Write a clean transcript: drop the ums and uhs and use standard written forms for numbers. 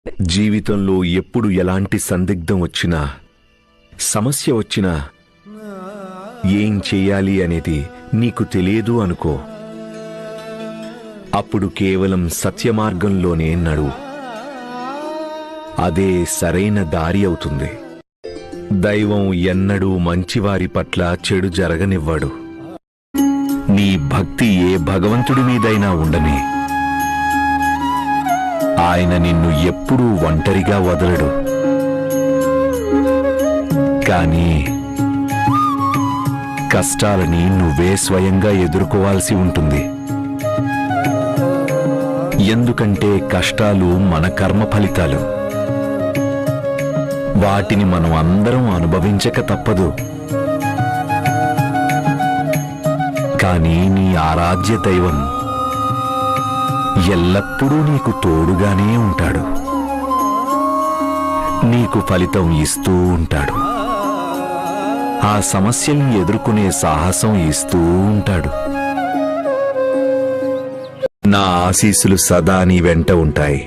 జీవితంలో ఎప్పుడు ఎలాంటి సందిగ్ధం వచ్చినా, సమస్య వచ్చినా ఏం చెయ్యాలి అనేది నీకు తెలియదు అనుకో. అప్పుడు కేవలం సత్యమార్గంలోనే నడువు. అదే సరైన దారి అవుతుంది. దైవం ఎన్నడూ మంచివారి పట్ల చెడు జరగనివ్వడు. నీ భక్తి ఏ భగవంతుడి మీదైనా ఉండని, ఆయన నిన్ను ఎప్పుడూ ఒంటరిగా వదలడు. కానీ కష్టాలని నువ్వే స్వయంగా ఎదుర్కోవాల్సి ఉంటుంది. ఎందుకంటే కష్టాలు మన కర్మ ఫలితాలు. వాటిని మనం అందరం అనుభవించక తప్పదు. కానీ నీ ఆరాధ్య దైవం ఎల్లప్పుడూ నీకు తోడుగానే ఉంటాడు. నీకు ఫలితం ఇస్తూ ఉంటాడు. ఆ సమస్యల్ని ఎదుర్కొనే సాహసం ఇస్తూ ఉంటాడు. నా ఆశీస్సులు సదా నీ వెంట ఉంటాయి.